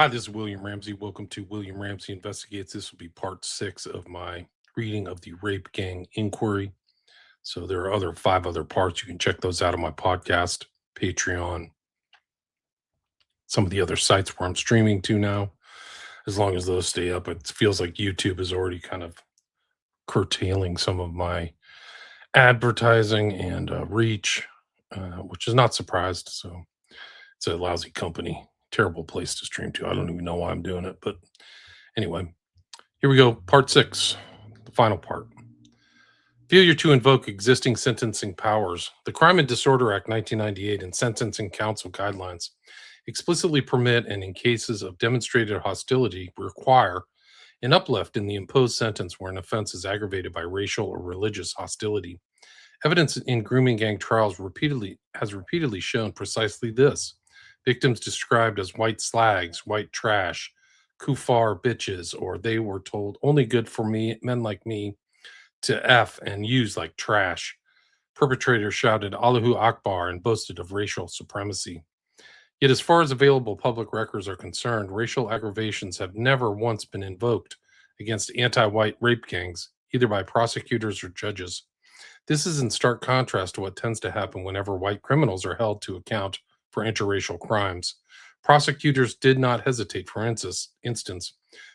Hi, this is William Ramsey. Welcome to William Ramsey Investigates. This will be part 6 of my reading of the rape gang inquiry. So there are five other parts. You can check those out on my podcast, Patreon, some of the other sites where I'm streaming to now. As long as those stay up, it feels like YouTube is already kind of curtailing some of my advertising and reach, which is not surprised. So it's a lousy company, terrible place to stream to. I don't even know why I'm doing it, but anyway, here we go. Part 6, the final part. Failure to invoke existing sentencing powers. The Crime and Disorder Act 1998 and Sentencing Council guidelines explicitly permit and, in cases of demonstrated hostility, require an uplift in the imposed sentence where an offense is aggravated by racial or religious hostility. Evidence in grooming gang trials has repeatedly shown precisely this. Victims described as white slags, white trash, kuffar bitches, or they were told only good for me, men like me, to F and use like trash. Perpetrators shouted Allahu Akbar and boasted of racial supremacy. Yet, as far as available public records are concerned, racial aggravations have never once been invoked against anti white rape gangs, either by prosecutors or judges. This is in stark contrast to what tends to happen whenever white criminals are held to account for interracial crimes. Prosecutors did not hesitate, for instance,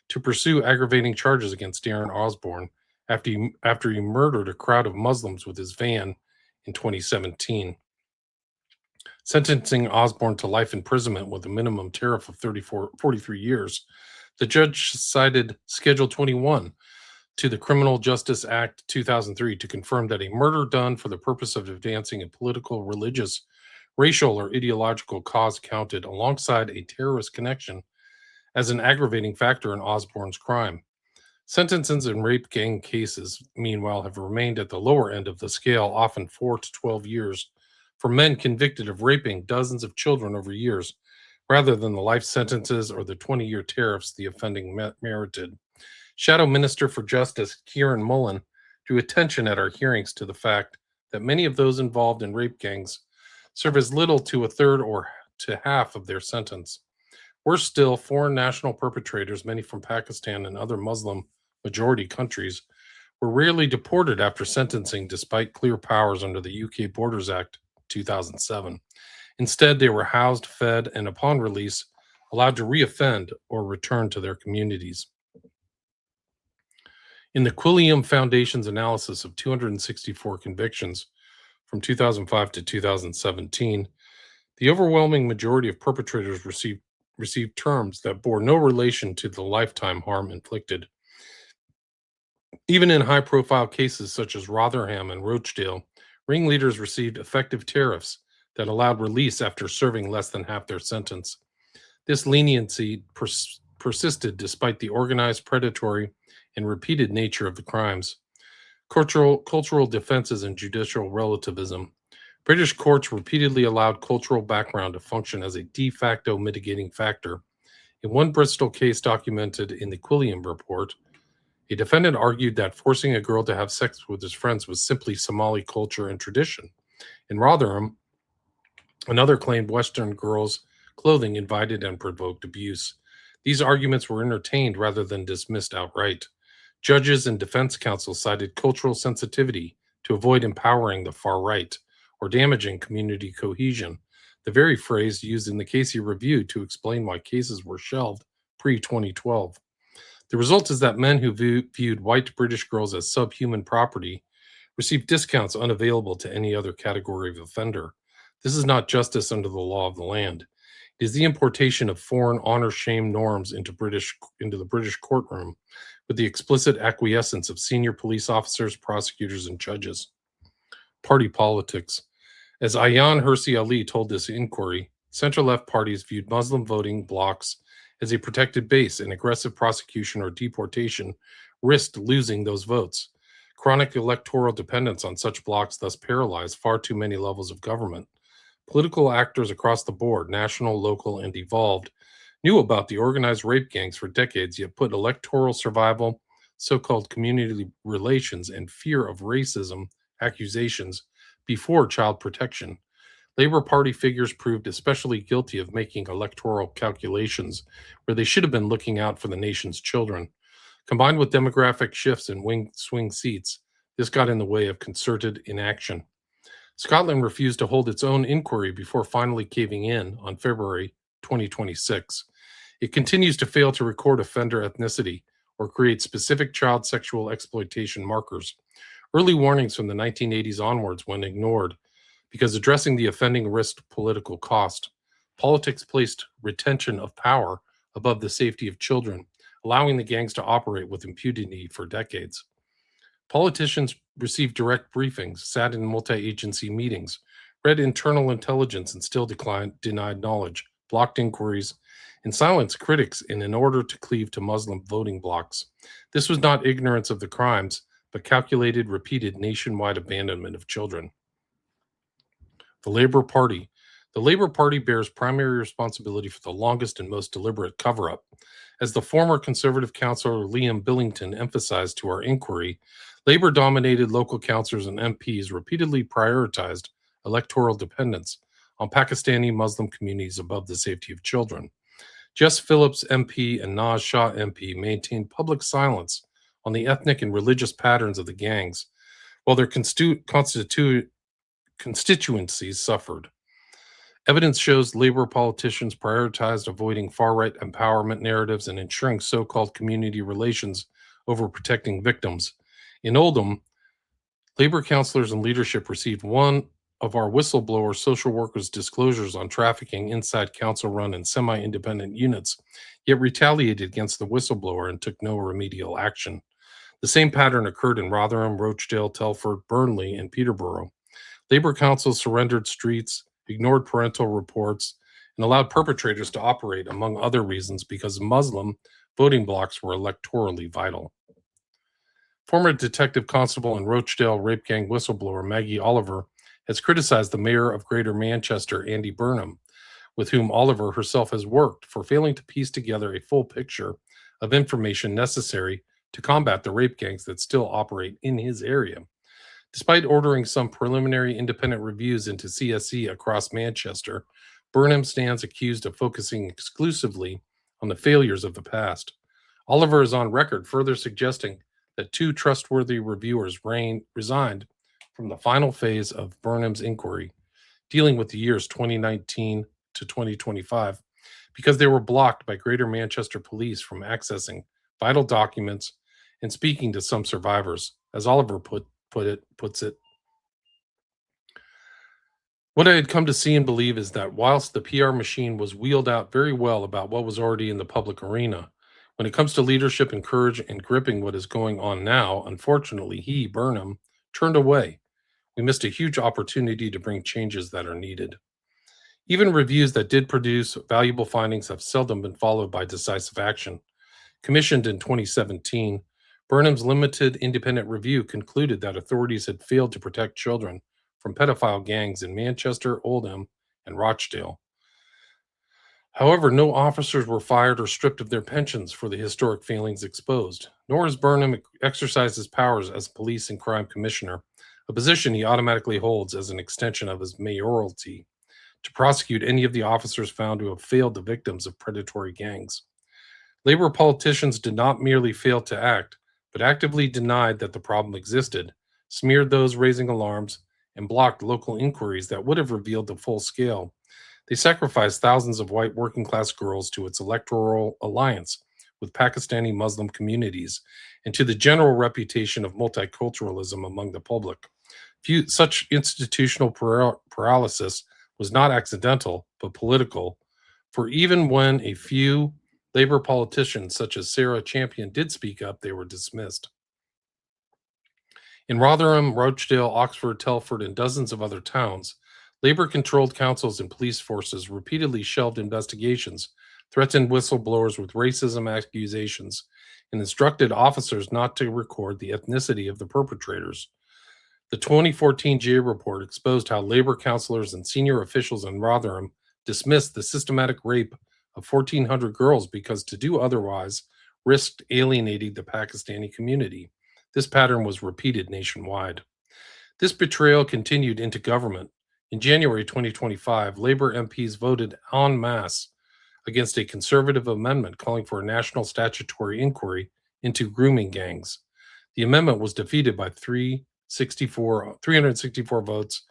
to pursue aggravating charges against Darren Osborne after he murdered a crowd of Muslims with his van in 2017. Sentencing Osborne to life imprisonment with a minimum tariff of 43 years, the judge cited Schedule 21 to the Criminal Justice Act 2003 to confirm that a murder done for the purpose of advancing a political, religious, racial, or ideological cause counted alongside a terrorist connection as an aggravating factor in Osborne's crime. Sentences in rape gang cases, meanwhile, have remained at the lower end of the scale, often 4 to 12 years, for men convicted of raping dozens of children over years, rather than the life sentences or the 20-year tariffs the offending merited. Shadow Minister for Justice Kieran Mullen drew attention at our hearings to the fact that many of those involved in rape gangs serve as little to a third or to half of their sentence. Worse still, foreign national perpetrators, many from Pakistan and other Muslim majority countries, were rarely deported after sentencing despite clear powers under the UK Borders Act 2007. Instead, they were housed, fed, and upon release, allowed to reoffend or return to their communities. In the Quilliam Foundation's analysis of 264 convictions from 2005 to 2017, the overwhelming majority of perpetrators received terms that bore no relation to the lifetime harm inflicted. Even in high-profile cases such as Rotherham and Rochdale, ringleaders received effective tariffs that allowed release after serving less than half their sentence. This leniency persisted despite the organized, predatory, and repeated nature of the crimes. Cultural defenses and judicial relativism. British courts repeatedly allowed cultural background to function as a de facto mitigating factor. In one Bristol case documented in the Quilliam report, a defendant argued that forcing a girl to have sex with his friends was simply Somali culture and tradition. In Rotherham, another claimed Western girls' clothing invited and provoked abuse. These arguments were entertained rather than dismissed outright. Judges and defense counsel cited cultural sensitivity to avoid empowering the far right or damaging community cohesion, the very phrase used in the Casey Review to explain why cases were shelved pre-2012. The result is that men who viewed white British girls as subhuman property received discounts unavailable to any other category of offender. This is not justice under the law of the land. It is the importation of foreign honor-shame norms into the British courtroom with the explicit acquiescence of senior police officers, prosecutors, and judges. Party politics. As Ayaan Hirsi Ali told this inquiry, center-left parties viewed Muslim voting blocs as a protected base, and aggressive prosecution or deportation risked losing those votes. Chronic electoral dependence on such blocs thus paralyzed far too many levels of government. Political actors across the board, national, local, and evolved, knew about the organized rape gangs for decades, yet put electoral survival, so-called community relations, and fear of racism accusations before child protection. Labor Party figures proved especially guilty of making electoral calculations where they should have been looking out for the nation's children. Combined with demographic shifts in swing seats, this got in the way of concerted inaction. Scotland refused to hold its own inquiry before finally caving in on February 2026. It continues to fail to record offender ethnicity or create specific child sexual exploitation markers. Early warnings from the 1980s onwards went ignored because addressing the offending risked political cost. Politics placed retention of power above the safety of children, allowing the gangs to operate with impunity for decades. Politicians received direct briefings, sat in multi-agency meetings, read internal intelligence and still denied knowledge, blocked inquiries, and silenced critics in order to cleave to Muslim voting blocs. This was not ignorance of the crimes, but calculated, repeated nationwide abandonment of children. The Labour Party. The Labour Party bears primary responsibility for the longest and most deliberate cover-up. As the former Conservative councillor Liam Billington emphasized to our inquiry, Labour-dominated local councillors and MPs repeatedly prioritized electoral dependence on Pakistani Muslim communities above the safety of children. Jess Phillips MP and Naz Shah MP maintained public silence on the ethnic and religious patterns of the gangs, while their constituencies suffered. Evidence shows Labour politicians prioritized avoiding far-right empowerment narratives and ensuring so-called community relations over protecting victims. In Oldham, Labour councillors and leadership received one of our whistleblower social workers' disclosures on trafficking inside council-run and semi-independent units, yet retaliated against the whistleblower and took no remedial action. The same pattern occurred in Rotherham, Rochdale, Telford, Burnley, and Peterborough. Labour councils surrendered streets, ignored parental reports, and allowed perpetrators to operate, among other reasons, because Muslim voting blocs were electorally vital. Former detective constable and Rochdale rape gang whistleblower Maggie Oliver has criticized the mayor of Greater Manchester, Andy Burnham, with whom Oliver herself has worked, for failing to piece together a full picture of information necessary to combat the rape gangs that still operate in his area. Despite ordering some preliminary independent reviews into CSE across Manchester, Burnham stands accused of focusing exclusively on the failures of the past. Oliver is on record further suggesting that two trustworthy reviewers resigned from the final phase of Burnham's inquiry, dealing with the years 2019 to 2025, because they were blocked by Greater Manchester Police from accessing vital documents and speaking to some survivors. As Oliver puts it, what I had come to see and believe is that whilst the PR machine was wheeled out very well about what was already in the public arena, when it comes to leadership and courage and gripping what is going on now, unfortunately, he, Burnham, turned away. We missed a huge opportunity to bring changes that are needed. Even reviews that did produce valuable findings have seldom been followed by decisive action. Commissioned in 2017, Burnham's limited independent review concluded that authorities had failed to protect children from pedophile gangs in Manchester, Oldham, and Rochdale. However, no officers were fired or stripped of their pensions for the historic failings exposed, nor has Burnham exercised his powers as police and crime commissioner, a position he automatically holds as an extension of his mayoralty, to prosecute any of the officers found to have failed the victims of predatory gangs. Labour politicians did not merely fail to act, but actively denied that the problem existed, smeared those raising alarms, and blocked local inquiries that would have revealed the full scale. They sacrificed thousands of white working-class girls to its electoral alliance with Pakistani Muslim communities and to the general reputation of multiculturalism among the public. Such institutional paralysis was not accidental, but political, for even when a few Labour politicians such as Sarah Champion did speak up, they were dismissed. In Rotherham, Rochdale, Oxford, Telford, and dozens of other towns, Labour-controlled councils and police forces repeatedly shelved investigations, threatened whistleblowers with racism accusations, and instructed officers not to record the ethnicity of the perpetrators. The 2014 J report exposed how Labour councillors and senior officials in Rotherham dismissed the systematic rape of 1,400 girls because to do otherwise risked alienating the Pakistani community. This pattern was repeated nationwide. This betrayal continued into government, In January 2025, Labor MPs voted en masse against a conservative amendment calling for a national statutory inquiry into grooming gangs. The amendment was defeated by 364 votes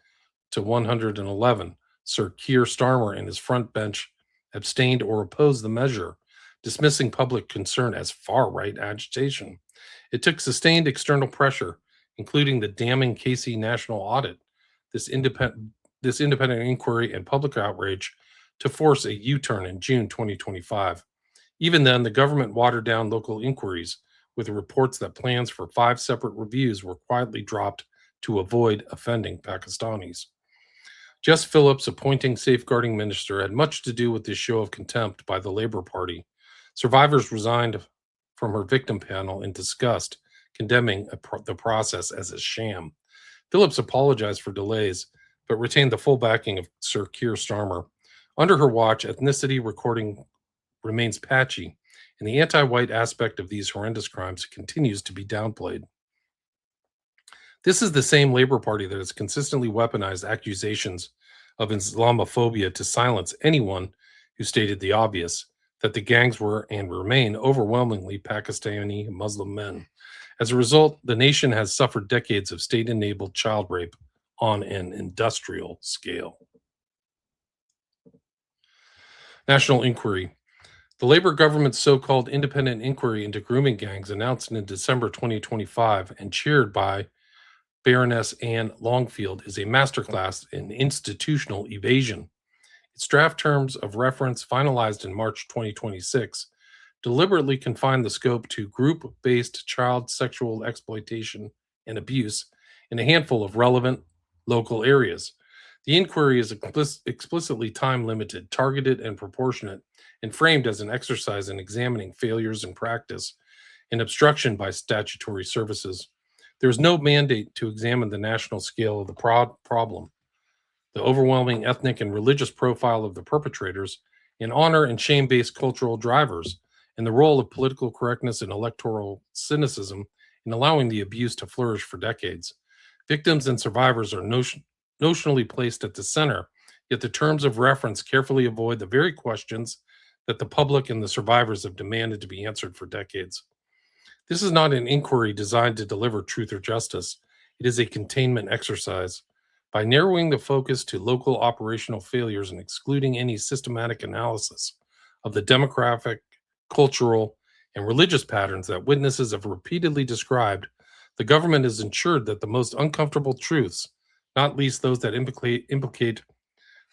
to 111. Sir Keir Starmer and his front bench abstained or opposed the measure, dismissing public concern as far right agitation. It took sustained external pressure, including the damning Casey national audit, this independent, this independent inquiry, and public outrage, to force a U turn in June 2025. Even then, the government watered down local inquiries with reports that plans for 5 separate reviews were quietly dropped to avoid offending Pakistanis. Jess Phillips, appointing safeguarding minister, had much to do with this show of contempt by the Labour Party. Survivors resigned from her victim panel in disgust, condemning the process as a sham. Phillips apologized for delays, but retained the full backing of Sir Keir Starmer. Under her watch, ethnicity recording remains patchy, and the anti-white aspect of these horrendous crimes continues to be downplayed. This is the same Labour Party that has consistently weaponized accusations of Islamophobia to silence anyone who stated the obvious, that the gangs were and remain overwhelmingly Pakistani Muslim men. As a result, the nation has suffered decades of state-enabled child rape on an industrial scale. National inquiry. The Labour government's so-called independent inquiry into grooming gangs, announced in December 2025 and chaired by Baroness Anne Longfield, is a masterclass in institutional evasion. Its draft terms of reference, finalized in March 2026, deliberately confine the scope to group-based child sexual exploitation and abuse in a handful of relevant local areas. The inquiry is explicitly time-limited, targeted, and proportionate, and framed as an exercise in examining failures in practice and obstruction by statutory services. There is no mandate to examine the national scale of the problem, the overwhelming ethnic and religious profile of the perpetrators, and honor and shame-based cultural drivers, and the role of political correctness and electoral cynicism in allowing the abuse to flourish for decades. Victims and survivors are notionally placed at the center, yet the terms of reference carefully avoid the very questions that the public and the survivors have demanded to be answered for decades. This is not an inquiry designed to deliver truth or justice. It is a containment exercise. By narrowing the focus to local operational failures and excluding any systematic analysis of the demographic, cultural, and religious patterns that witnesses have repeatedly described, the government has ensured that the most uncomfortable truths, not least those that implicate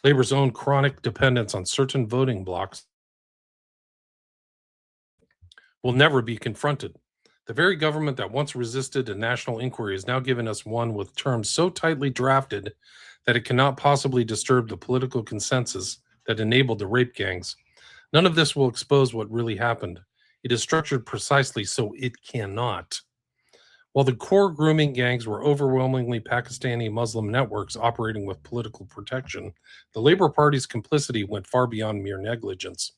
Labor's own chronic dependence on certain voting blocs, will never be confronted. The very government that once resisted a national inquiry has now given us one with terms so tightly drafted that it cannot possibly disturb the political consensus that enabled the rape gangs. None of this will expose what really happened. It is structured precisely so it cannot. While the core grooming gangs were overwhelmingly Pakistani Muslim networks operating with political protection, the Labour Party's complicity went far beyond mere negligence.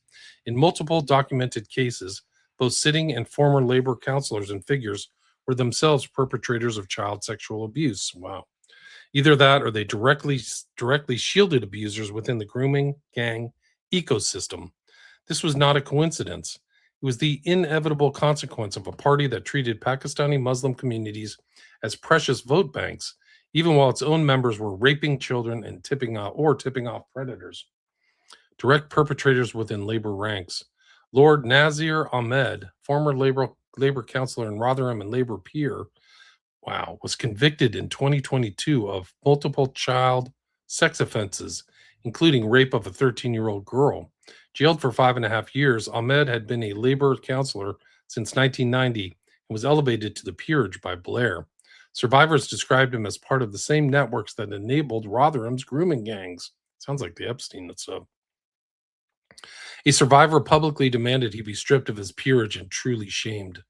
In multiple documented cases, both sitting and former Labour councillors and figures were themselves perpetrators of child sexual abuse. Wow. Either that or they directly shielded abusers within the grooming gang ecosystem. This was not a coincidence. It was the inevitable consequence of a party that treated Pakistani Muslim communities as precious vote banks, even while its own members were raping children and tipping off predators. Direct perpetrators within Labour ranks. Lord Nazir Ahmed, former Labour councillor in Rotherham and Labour peer, was convicted in 2022 of multiple child sex offenses, including rape of a 13-year-old girl. Jailed for 5.5 years, Ahmed had been a Labour councillor since 1990 and was elevated to the peerage by Blair. Survivors described him as part of the same networks that enabled Rotherham's grooming gangs. Sounds like the Epstein stuff. A survivor publicly demanded he be stripped of his peerage and truly shamed.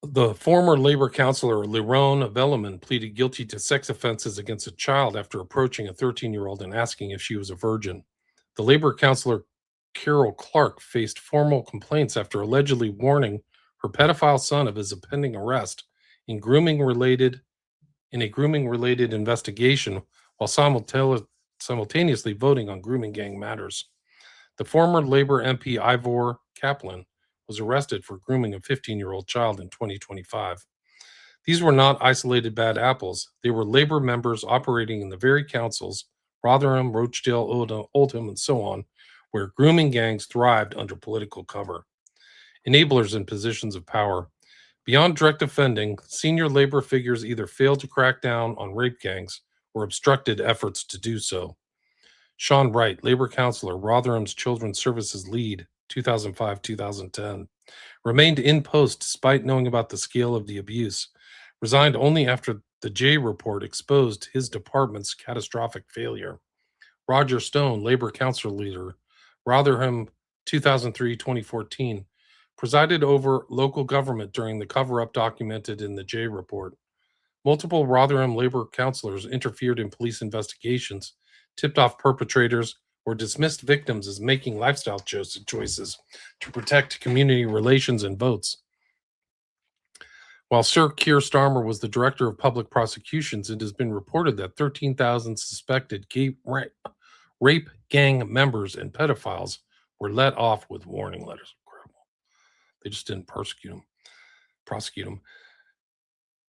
The former Labour councillor Lerone Velleman pleaded guilty to sex offenses against a child after approaching a 13-year-old and asking if she was a virgin. The Labour councillor Carol Clark faced formal complaints after allegedly warning her pedophile son of his impending arrest in a grooming-related investigation while simultaneously voting on grooming gang matters. The former Labor MP Ivor Kaplan was arrested for grooming a 15-year-old child in 2025. These were not isolated bad apples. They were labor members operating in the very councils, Rotherham, Rochdale, Oldham, and so on, where grooming gangs thrived under political cover. Enablers in positions of power. Beyond direct offending, senior labor figures either failed to crack down on rape gangs or obstructed efforts to do so. Sean Wright, labor counselor, Rotherham's Children's Services lead, 2005-2010, remained in post despite knowing about the scale of the abuse, resigned only after the J report exposed his department's catastrophic failure. Roger Stone, labor council leader, Rotherham 2003-2014, presided over local government during the cover-up documented in the J report. Multiple Rotherham labor councilors interfered in police investigations, tipped off perpetrators, or dismissed victims as making lifestyle choices to protect community relations and votes. While Sir Keir Starmer was the director of public prosecutions, it has been reported that 13,000 suspected rape gang members and pedophiles were let off with warning letters. Incredible. They just didn't prosecute them.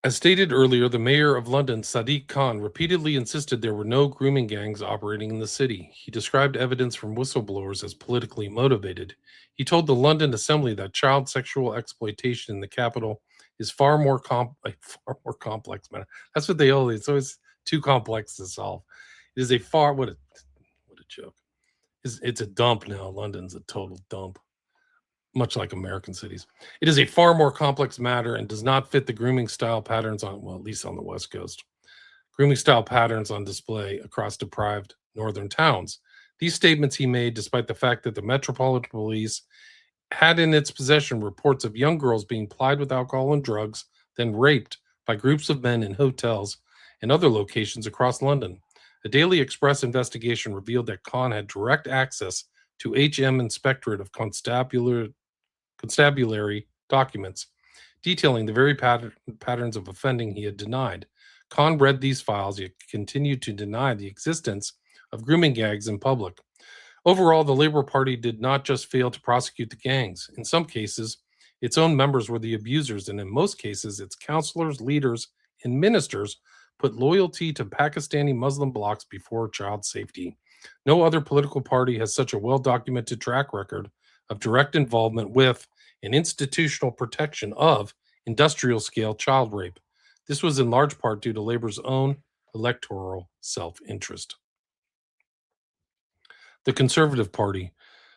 As stated earlier, the mayor of London, Sadiq Khan, repeatedly insisted there were no grooming gangs operating in the city. He described evidence from whistleblowers as politically motivated. He told the London Assembly that child sexual exploitation in the capital is far more complex matter. That's what they always. It's always too complex to solve. It is a what a joke. It's a dump now. London's a total dump, much like American cities. It is a far more complex matter and does not fit the grooming style patterns at least on the West Coast. Grooming style patterns on display across deprived northern towns. These statements he made despite the fact that the Metropolitan Police had in its possession reports of young girls being plied with alcohol and drugs, then raped by groups of men in hotels and other locations across London. A Daily Express investigation revealed that Khan had direct access to HM Inspectorate of Constabulary documents detailing the very patterns of offending he had denied. Khan read these files, yet continued to deny the existence of grooming gangs in public. Overall, the Labour Party did not just fail to prosecute the gangs. In some cases, its own members were the abusers, and in most cases, its councillors, leaders, and ministers put loyalty to Pakistani Muslim blocs before child safety. No other political party has such a well-documented track record of direct involvement with and institutional protection of industrial-scale child rape. This was in large part due to Labour's own electoral self-interest. The Conservative Party.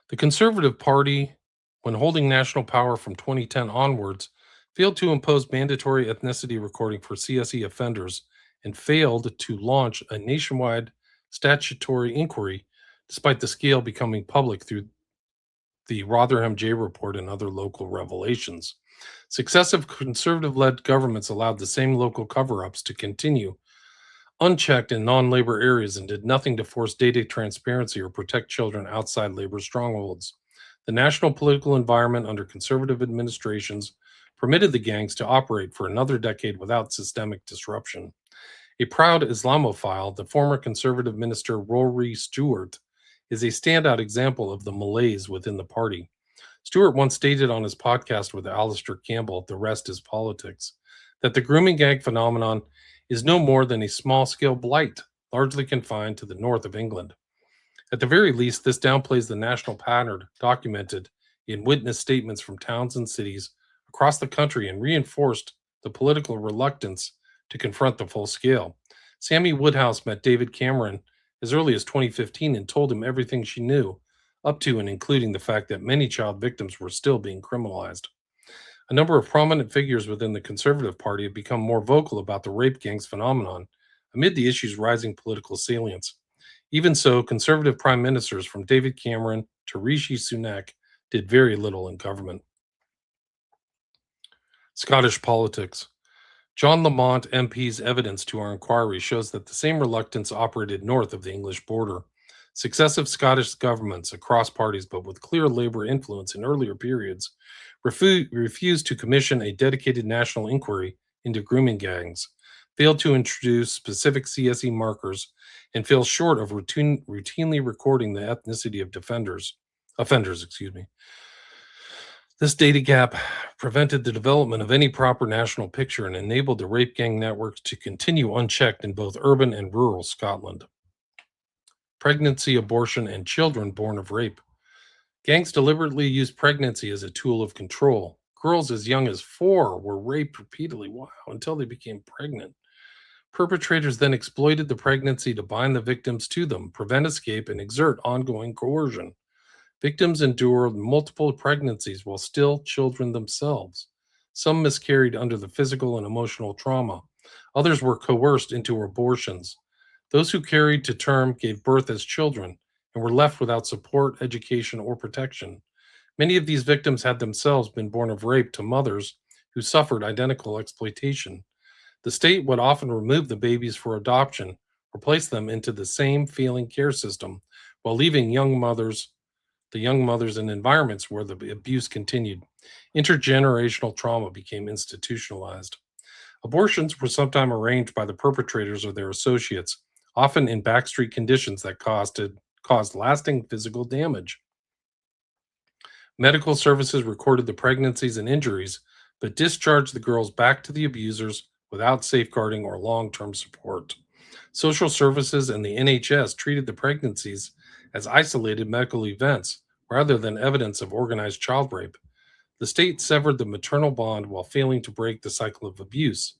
The Conservative Party, when holding national power from 2010 onwards, failed to impose mandatory ethnicity recording for CSE offenders and failed to launch a nationwide statutory inquiry, despite the scale becoming public through the Rotherham J report and other local revelations. Successive conservative-led governments allowed the same local cover-ups to continue unchecked in non-labor areas and did nothing to force data transparency or protect children outside labor strongholds. The national political environment under conservative administrations permitted the gangs to operate for another decade without systemic disruption. A proud Islamophile, the former conservative minister Rory Stewart is a standout example of the malaise within the party. Stewart once stated on his podcast with Alistair Campbell, The Rest is Politics, that the grooming gang phenomenon is no more than a small-scale blight, largely confined to the north of England. At the very least, this downplays the national pattern documented in witness statements from towns and cities across the country and reinforced the political reluctance to confront the full scale. Sammy Woodhouse met David Cameron as early as 2015 and told him everything she knew, up to and including the fact that many child victims were still being criminalized. A number of prominent figures within the Conservative Party have become more vocal about the rape gangs phenomenon amid the issue's rising political salience. Even so, Conservative prime ministers from David Cameron to Rishi Sunak did very little in government. Scottish politics. John Lamont MP's evidence to our inquiry shows that the same reluctance operated north of the English border. Successive Scottish governments across parties, but with clear Labour influence in earlier periods, refused to commission a dedicated national inquiry into grooming gangs. failed to introduce specific CSE markers, and fell short of routinely recording the ethnicity of offenders. Excuse me. This data gap prevented the development of any proper national picture and enabled the rape gang networks to continue unchecked in both urban and rural Scotland. Pregnancy, abortion, and children born of rape. Gangs deliberately used pregnancy as a tool of control. Girls as young as 4 were raped repeatedly, until they became pregnant. Perpetrators then exploited the pregnancy to bind the victims to them, prevent escape, and exert ongoing coercion. Victims endured multiple pregnancies while still children themselves. Some miscarried under the physical and emotional trauma. Others were coerced into abortions. Those who carried to term gave birth as children and were left without support, education, or protection. Many of these victims had themselves been born of rape to mothers who suffered identical exploitation. The state would often remove the babies for adoption or place them into the same failing care system while leaving the young mothers in environments where the abuse continued. Intergenerational trauma became institutionalized. Abortions were sometimes arranged by the perpetrators or their associates, often in backstreet conditions that caused lasting physical damage. Medical services recorded the pregnancies and injuries, but discharged the girls back to the abusers without safeguarding or long-term support. Social services and the NHS treated the pregnancies as isolated medical events rather than evidence of organized child rape. The state severed the maternal bond while failing to break the cycle of abuse.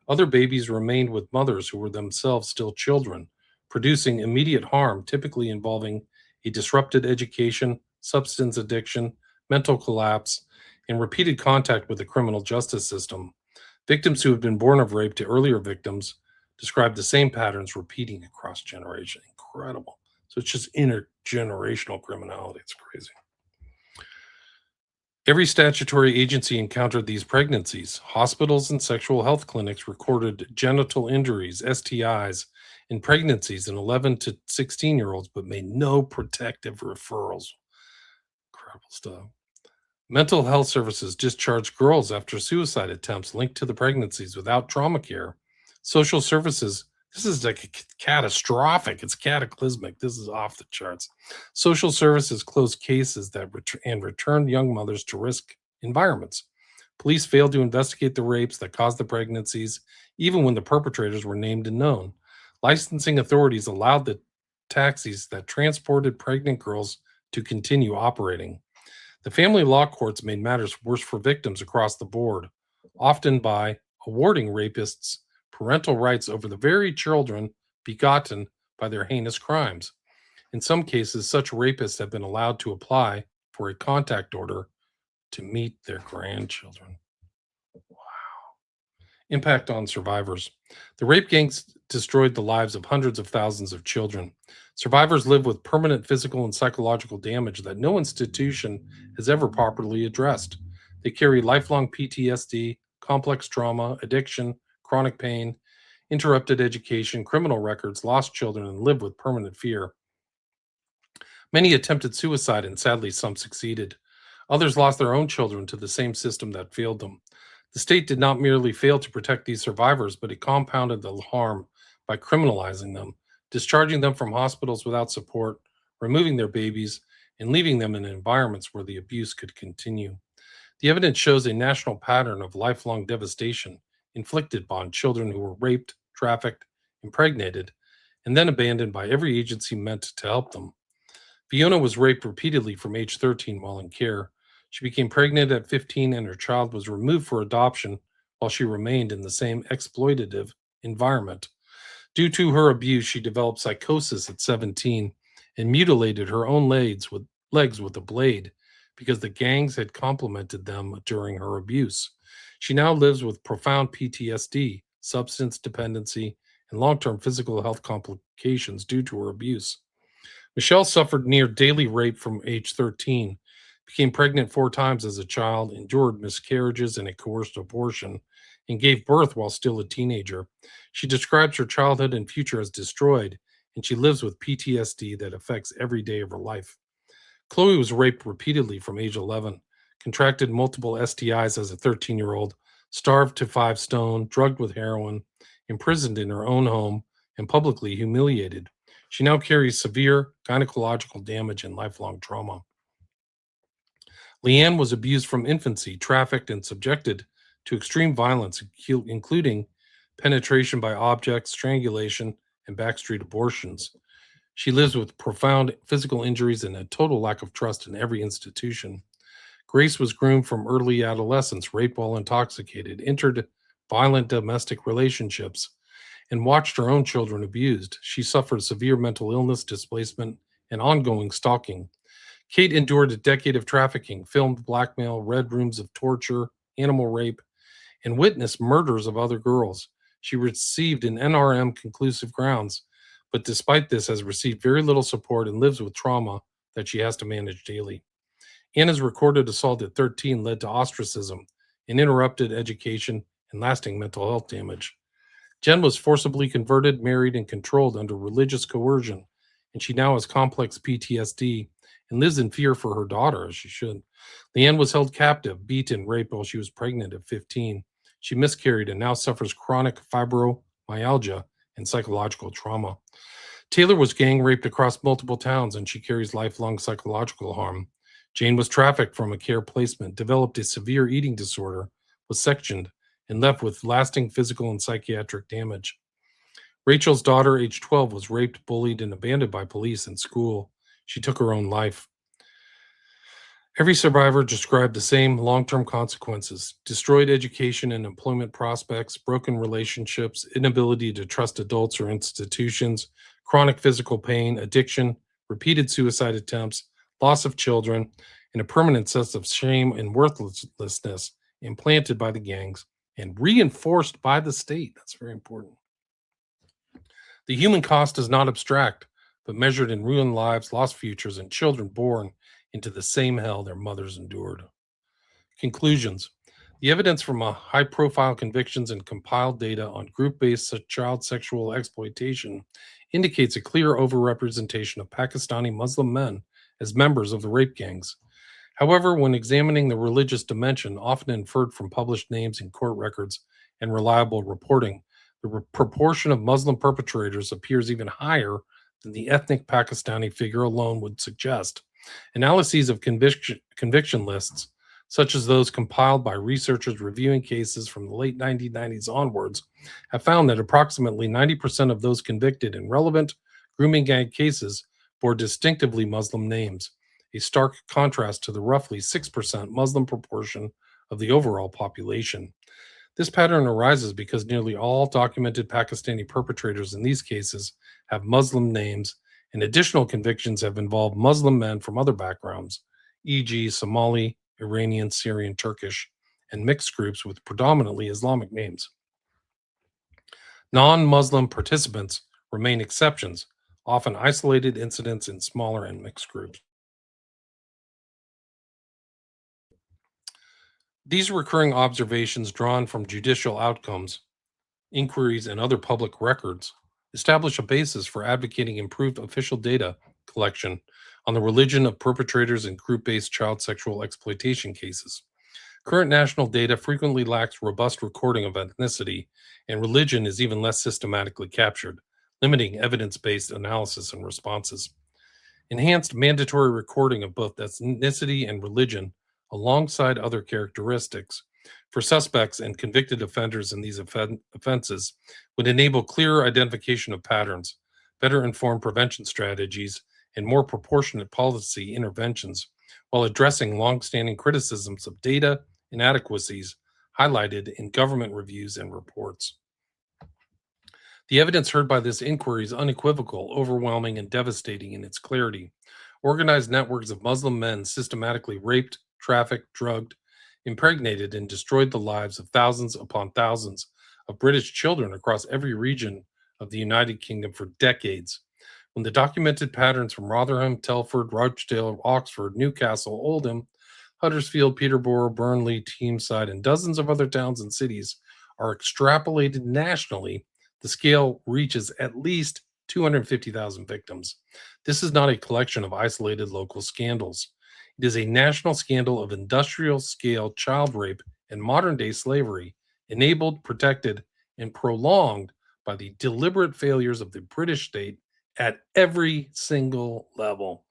Other babies remained with mothers who were themselves still children, producing immediate harm, typically involving a disrupted education, substance addiction, mental collapse, and repeated contact with the criminal justice system. Victims who had been born of rape to earlier victims described the same patterns repeating across generations. Incredible. So it's just intergenerational criminality. It's crazy. Every statutory agency encountered these pregnancies. Hospitals and sexual health clinics recorded genital injuries, STIs, in pregnancies in 11 to 16-year-olds, but made no protective referrals. Incredible stuff. Mental health services discharged girls after suicide attempts linked to the pregnancies without trauma care. Social services, this is like catastrophic. It's cataclysmic. This is off the charts. Social services closed cases that returned young mothers to risk environments. Police failed to investigate the rapes that caused the pregnancies, even when the perpetrators were named and known. Licensing authorities allowed the taxis that transported pregnant girls to continue operating. The family law courts made matters worse for victims across the board, often by awarding rapists parental rights over the very children begotten by their heinous crimes. In some cases, such rapists have been allowed to apply for a contact order to meet their grandchildren. Impact on survivors. The rape gangs destroyed the lives of hundreds of thousands of children. Survivors live with permanent physical and psychological damage that no institution has ever properly addressed. They carry lifelong PTSD, complex trauma, addiction, chronic pain, interrupted education, criminal records, lost children, and live with permanent fear. Many attempted suicide, and sadly, some succeeded. Others lost their own children to the same system that failed them. The state did not merely fail to protect these survivors, but it compounded the harm by criminalizing them, discharging them from hospitals without support, removing their babies, and leaving them in environments where the abuse could continue. The evidence shows a national pattern of lifelong devastation inflicted upon children who were raped, trafficked, impregnated, and then abandoned by every agency meant to help them. Fiona was raped repeatedly from age 13 while in care. She became pregnant at 15 and her child was removed for adoption while she remained in the same exploitative environment. Due to her abuse, she developed psychosis at 17 and mutilated her own legs with a blade because the gangs had complimented them during her abuse. She now lives with profound PTSD, substance dependency, and long-term physical health complications due to her abuse. Michelle suffered near daily rape from age 13, became pregnant 4 times as a child, endured miscarriages and a coerced abortion, and gave birth while still a teenager. She describes her childhood and future as destroyed, and she lives with PTSD that affects every day of her life. Chloe was raped repeatedly from age 11, contracted multiple STIs as a 13-year-old, starved to 5 stone, drugged with heroin, imprisoned in her own home, and publicly humiliated. She now carries severe gynecological damage and lifelong trauma. Leanne was abused from infancy, trafficked, and subjected to extreme violence, including penetration by objects, strangulation, and backstreet abortions. She lives with profound physical injuries and a total lack of trust in every institution. Grace was groomed from early adolescence, raped while intoxicated, entered violent domestic relationships, and watched her own children abused. She suffered severe mental illness, displacement, and ongoing stalking. Kate endured a decade of trafficking, filmed blackmail, read rooms of torture, animal rape, and witnessed murders of other girls. She received an NRM conclusive grounds, but despite this has received very little support and lives with trauma that she has to manage daily. Anna's recorded assault at 13 led to ostracism, an interrupted education, and lasting mental health damage. Jen was forcibly converted, married, and controlled under religious coercion, and she now has complex PTSD and lives in fear for her daughter, as she should. Leanne was held captive, beaten, raped while she was pregnant at 15. She miscarried and now suffers chronic fibromyalgia and psychological trauma. Taylor was gang raped across multiple towns, and she carries lifelong psychological harm. Jane was trafficked from a care placement, developed a severe eating disorder, was sectioned, and left with lasting physical and psychiatric damage. Rachel's daughter, age 12, was raped, bullied, and abandoned by police in school. She took her own life. Every survivor described the same long-term consequences: destroyed education and employment prospects, broken relationships, inability to trust adults or institutions, chronic physical pain, addiction, repeated suicide attempts, loss of children, and a permanent sense of shame and worthlessness implanted by the gangs and reinforced by the state. That's very important. The human cost is not abstract, but measured in ruined lives, lost futures, and children born into the same hell their mothers endured. Conclusions. The evidence from high profile convictions and compiled data on group based child sexual exploitation indicates a clear overrepresentation of Pakistani Muslim men as members of the rape gangs. However, when examining the religious dimension, often inferred from published names in court records and reliable reporting, the proportion of Muslim perpetrators appears even higher than the ethnic Pakistani figure alone would suggest. Analyses of conviction lists, such as those compiled by researchers reviewing cases from the late 1990s onwards, have found that approximately 90% of those convicted in relevant grooming gang cases bore distinctively Muslim names, a stark contrast to the roughly 6% Muslim proportion of the overall population. This pattern arises because nearly all documented Pakistani perpetrators in these cases have Muslim names, and additional convictions have involved Muslim men from other backgrounds, e.g., Somali, Iranian, Syrian, Turkish, and mixed groups with predominantly Islamic names. Non-Muslim participants remain exceptions, often isolated incidents in smaller and mixed groups. These recurring observations drawn from judicial outcomes, inquiries, and other public records establish a basis for advocating improved official data collection on the religion of perpetrators in group-based child sexual exploitation cases. Current national data frequently lacks robust recording of ethnicity, and religion is even less systematically captured, limiting evidence-based analysis and responses. Enhanced mandatory recording of both ethnicity and religion alongside other characteristics for suspects and convicted offenders in these offenses would enable clearer identification of patterns, better informed prevention strategies, and more proportionate policy interventions, while addressing longstanding criticisms of data inadequacies highlighted in government reviews and reports. The evidence heard by this inquiry is unequivocal, overwhelming, and devastating in its clarity. Organized networks of Muslim men systematically raped, trafficked, drugged, impregnated, and destroyed the lives of thousands upon thousands of British children across every region of the United Kingdom for decades. When the documented patterns from Rotherham, Telford, Rochdale, Oxford, Newcastle, Oldham, Huddersfield, Peterborough, Burnley, Teesside, and dozens of other towns and cities are extrapolated nationally, the scale reaches at least 250,000 victims. This is not a collection of isolated local scandals. It is a national scandal of industrial scale child rape and modern day slavery, enabled, protected, and prolonged by the deliberate failures of the British state at every single level.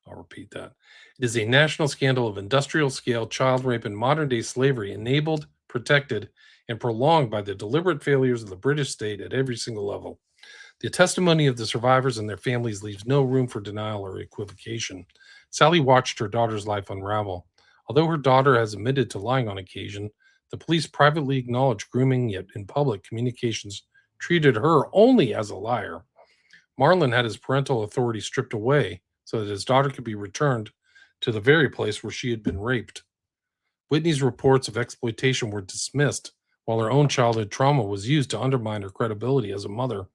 I'll repeat that. It is a national scandal of industrial scale child rape and modern day slavery enabled, protected, and prolonged by the deliberate failures of the British state at every single level. The testimony of the survivors and their families leaves no room for denial or equivocation. Sally watched her daughter's life unravel. Although her daughter has admitted to lying on occasion, the police privately acknowledged grooming, yet in public communications treated her only as a liar. Marlon had his parental authority stripped away so that his daughter could be returned to the very place where she had been raped. Whitney's reports of exploitation were dismissed, while her own childhood trauma was used to undermine her credibility as a mother.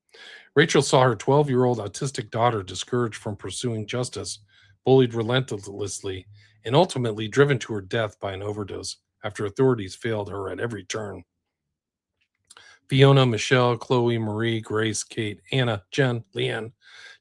Rachel saw her 12-year-old autistic daughter discouraged from pursuing justice, bullied relentlessly, and ultimately driven to her death by an overdose after authorities failed her at every turn. Fiona, Michelle, Chloe, Marie, Grace, Kate, Anna, Jen, Leanne,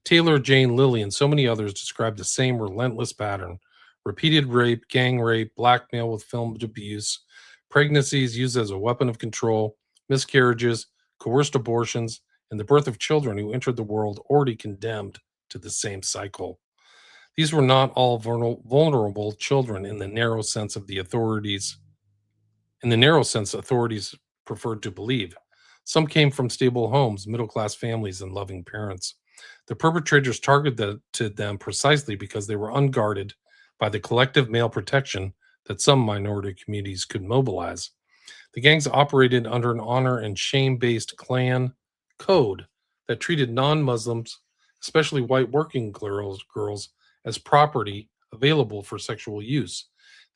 Taylor, Jane, Lily, and so many others described the same relentless pattern: repeated rape, gang rape, blackmail with filmed abuse, pregnancies used as a weapon of control, miscarriages, coerced abortions, and the birth of children who entered the world already condemned to the same cycle. These were not all vulnerable children in the narrow sense authorities preferred to believe. Some came from stable homes, middle class families, and loving parents. The perpetrators targeted them precisely because they were unguarded by the collective male protection that some minority communities could mobilize. The gangs operated under an honor and shame based clan code that treated non Muslims, especially white working girls, as property available for sexual use.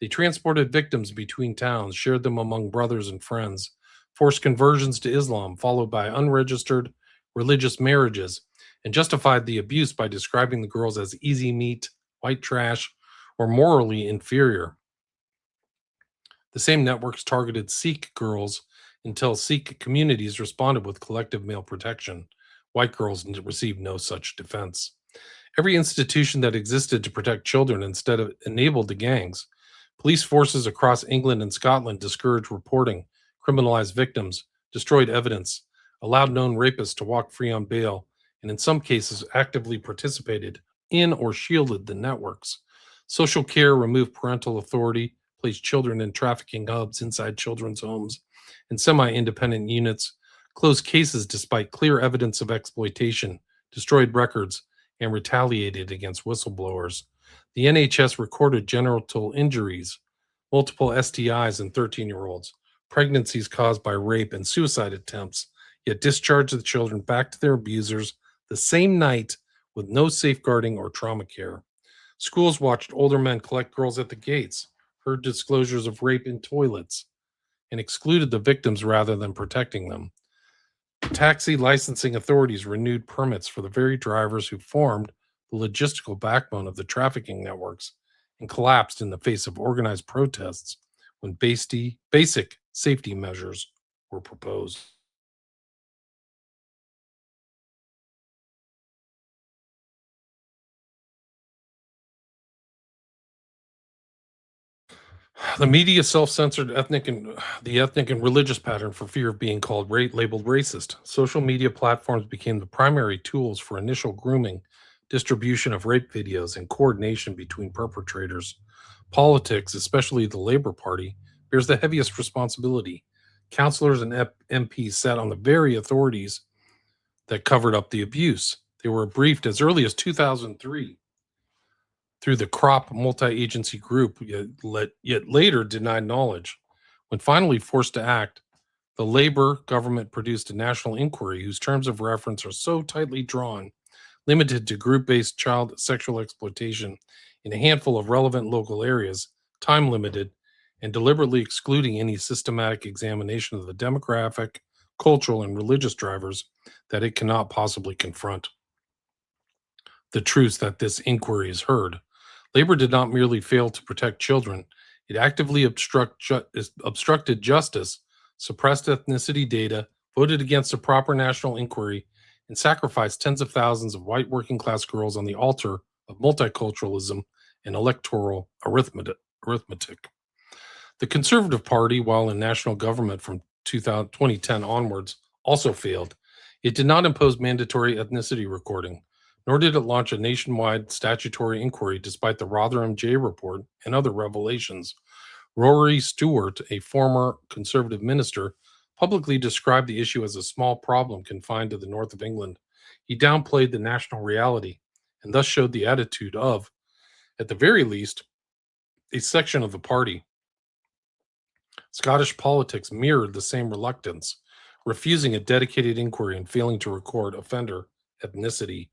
They transported victims between towns, shared them among brothers and friends, forced conversions to Islam, followed by unregistered religious marriages, and justified the abuse by describing the girls as easy meat, white trash, or morally inferior. The same networks targeted Sikh girls until Sikh communities responded with collective male protection. White girls received no such defense. Every institution that existed to protect children instead of enabled the gangs. Police forces across England and Scotland discouraged reporting, criminalized victims, destroyed evidence, allowed known rapists to walk free on bail, and in some cases actively participated in or shielded the networks. Social care removed parental authority, placed children in trafficking hubs inside children's homes and semi-independent units, closed cases despite clear evidence of exploitation, destroyed records, and retaliated against whistleblowers. The NHS recorded genital injuries, multiple STIs in 13-year-olds, pregnancies caused by rape and suicide attempts, yet discharged the children back to their abusers the same night with no safeguarding or trauma care. Schools watched older men collect girls at the gates, heard disclosures of rape in toilets, and excluded the victims rather than protecting them. Taxi licensing authorities renewed permits for the very drivers who formed the logistical backbone of the trafficking networks and collapsed in the face of organized protests when basic safety measures were proposed. The media self-censored the ethnic and religious pattern for fear of being labeled racist. Social media platforms became the primary tools for initial grooming, distribution of rape videos, and coordination between perpetrators. Politics, especially the Labor Party, bears the heaviest responsibility. Counselors and MPs sat on the very authorities that covered up the abuse. They were briefed as early as 2003 through the CROP multi-agency group, yet later denied knowledge. When finally forced to act, the Labor government produced a national inquiry whose terms of reference are so tightly drawn, limited to group-based child sexual exploitation in a handful of relevant local areas, time limited, and deliberately excluding any systematic examination of the demographic, cultural, and religious drivers that it cannot possibly confront. The truths that this inquiry has heard. Labor did not merely fail to protect children, it actively obstructed justice, suppressed ethnicity data, voted against a proper national inquiry, and sacrificed tens of thousands of white working class girls on the altar of multiculturalism and electoral arithmetic. The Conservative Party, while in national government from 2010 onwards, also failed. It did not impose mandatory ethnicity recording, nor did it launch a nationwide statutory inquiry despite the Rotherham J report and other revelations. Rory Stewart, a former Conservative minister, publicly described the issue as a small problem confined to the north of England. He downplayed the national reality and thus showed the attitude of, at the very least, a section of the party. Scottish politics mirrored the same reluctance, refusing a dedicated inquiry and failing to record offender ethnicity.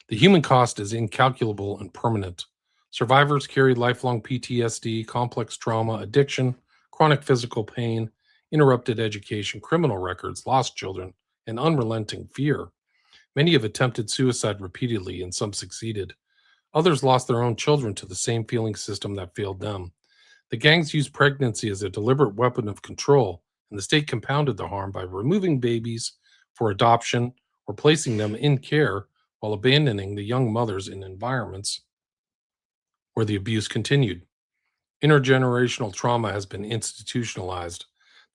The human cost is incalculable and permanent. Survivors carry lifelong PTSD, complex trauma, addiction, chronic physical pain, interrupted education, criminal records, lost children, and unrelenting fear. Many have attempted suicide repeatedly, and some succeeded. Others lost their own children to the same feeling system that failed them. The gangs used pregnancy as a deliberate weapon of control, and the state compounded the harm by removing babies for adoption or placing them in care while abandoning the young mothers in environments where the abuse continued. Intergenerational trauma has been institutionalized.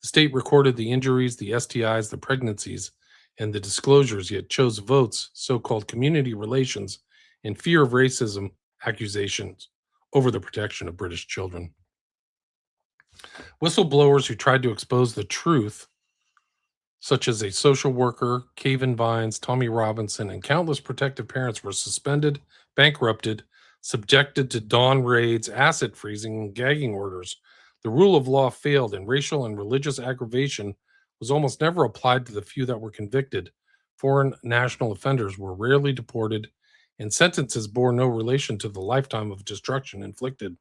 The state recorded the injuries, the STIs, the pregnancies, and the disclosures, yet chose votes, so called community relations, and fear of racism accusations over the protection of British children. Whistleblowers who tried to expose the truth, such as a social worker, Caven Vines, Tommy Robinson, and countless protective parents, were suspended, bankrupted, subjected to dawn raids, asset freezing, and gagging orders. The rule of law failed, and racial and religious aggravation was almost never applied to the few that were convicted. Foreign national offenders were rarely deported, and sentences bore no relation to the lifetime of destruction inflicted.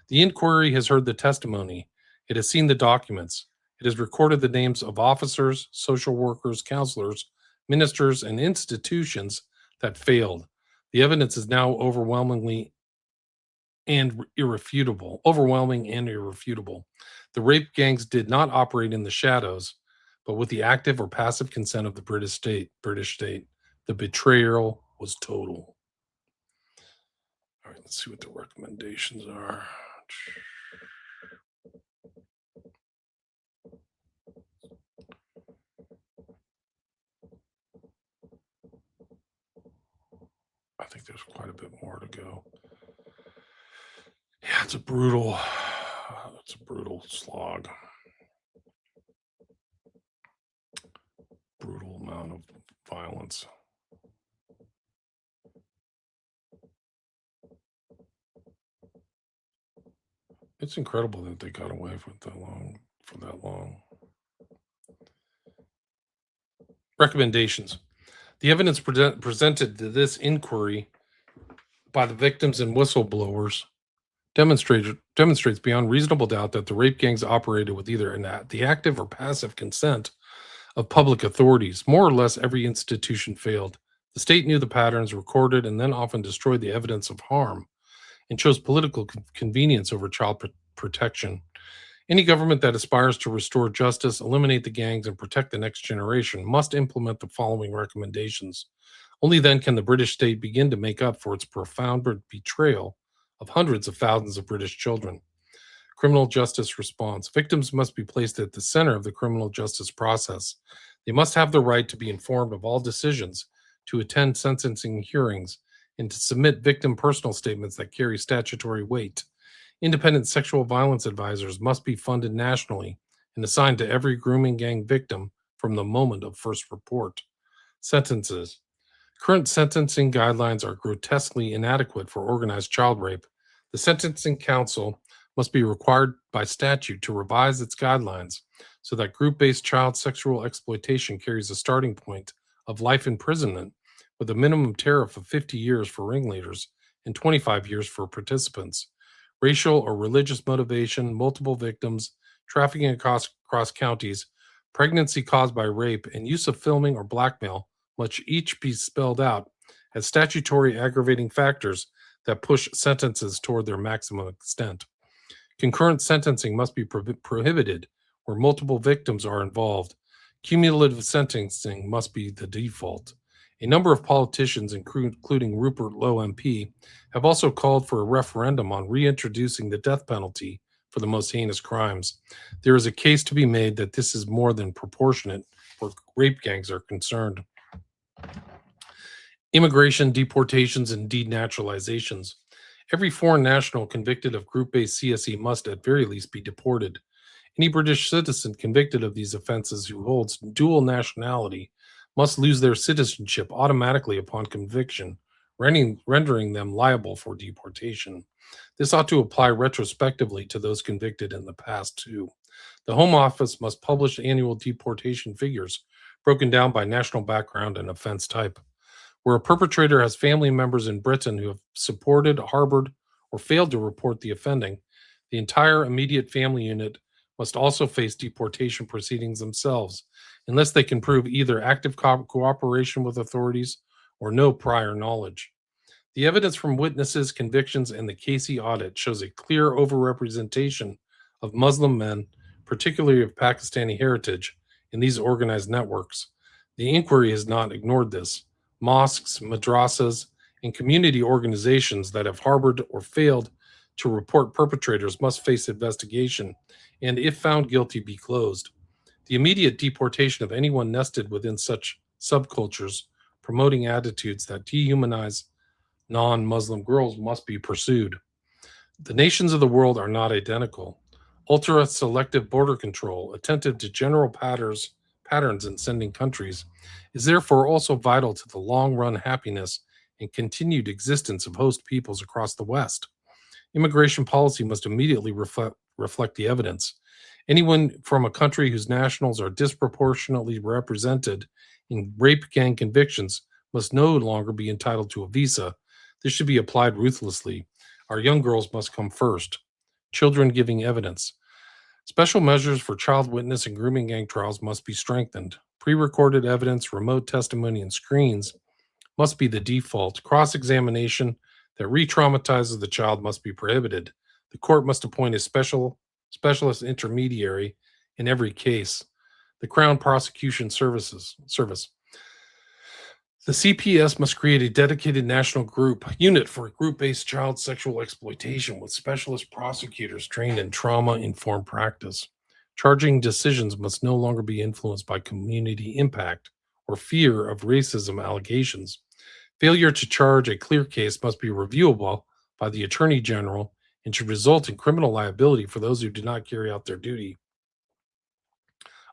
The inquiry has heard the testimony. It has seen the documents. It has recorded the names of officers, social workers, counselors, ministers, and institutions that failed. The evidence is now overwhelming and irrefutable. The rape gangs did not operate in the shadows, but with the active or passive consent of the British state. The betrayal was total. All right, let's see what the recommendations are. I think there's quite a bit more to go. Yeah, it's a brutal slog. Brutal amount of violence. It's incredible that they got away for that long. Recommendations. The evidence presented to this inquiry by the victims and whistleblowers demonstrates beyond reasonable doubt that the rape gangs operated with either the active or passive consent of public authorities. More or less every institution failed. The state knew the patterns, recorded, and then often destroyed the evidence of harm, and chose political convenience over child protection. Any government that aspires to restore justice, eliminate the gangs, and protect the next generation must implement the following recommendations. Only then can the British state begin to make up for its profound betrayal of hundreds of thousands of British children. Criminal justice response. Victims must be placed at the center of the criminal justice process. They must have the right to be informed of all decisions, to attend sentencing hearings, and to submit victim personal statements that carry statutory weight. Independent sexual violence advisors must be funded nationally and assigned to every grooming gang victim from the moment of first report. Sentences. Current sentencing guidelines are grotesquely inadequate for organized child rape. The Sentencing Council must be required by statute to revise its guidelines so that group-based child sexual exploitation carries a starting point of life imprisonment with a minimum tariff of 50 years for ringleaders and 25 years for participants. Racial or religious motivation, multiple victims, trafficking across counties, pregnancy caused by rape, and use of filming or blackmail must each be spelled out as statutory aggravating factors that push sentences toward their maximum extent. Concurrent sentencing must be prohibited where multiple victims are involved. Cumulative sentencing must be the default. A number of politicians, including Rupert Lowe MP, have also called for a referendum on reintroducing the death penalty for the most heinous crimes. There is a case to be made that this is more than proportionate where rape gangs are concerned. Immigration, deportations, and denaturalizations. Every foreign national convicted of group based CSE must, at very least, be deported. Any British citizen convicted of these offenses who holds dual nationality must lose their citizenship automatically upon conviction, rendering them liable for deportation. This ought to apply retrospectively to those convicted in the past, too. The Home Office must publish annual deportation figures broken down by national background and offense type. Where a perpetrator has family members in Britain who have supported, harbored, or failed to report the offending, the entire immediate family unit must also face deportation proceedings themselves, unless they can prove either active cooperation with authorities or no prior knowledge. The evidence from witnesses, convictions, and the Casey audit shows a clear overrepresentation of Muslim men, particularly of Pakistani heritage, in these organized networks. The inquiry has not ignored this. Mosques, madrasas, and community organizations that have harbored or failed to report perpetrators must face investigation and, if found guilty, be closed. The immediate deportation of anyone nested within such subcultures promoting attitudes that dehumanize non Muslim girls must be pursued. The nations of the world are not identical. Ultra selective border control, attentive to general patterns in sending countries, is therefore also vital to the long run happiness and continued existence of host peoples across the West. Immigration policy must immediately reflect the evidence. Anyone from a country whose nationals are disproportionately represented in rape gang convictions must no longer be entitled to a visa. This should be applied ruthlessly. Our young girls must come first. Children giving evidence. Special measures for child witness and grooming gang trials must be strengthened. Pre-recorded evidence, remote testimony, and screens must be the default. Cross-examination that re-traumatizes the child must be prohibited. The court must appoint a specialist intermediary in every case. The Crown Prosecution Service. The CPS must create a dedicated national unit for group-based child sexual exploitation with specialist prosecutors trained in trauma-informed practice. Charging decisions must no longer be influenced by community impact or fear of racism allegations. Failure to charge a clear case must be reviewable by the Attorney General and should result in criminal liability for those who do not carry out their duty.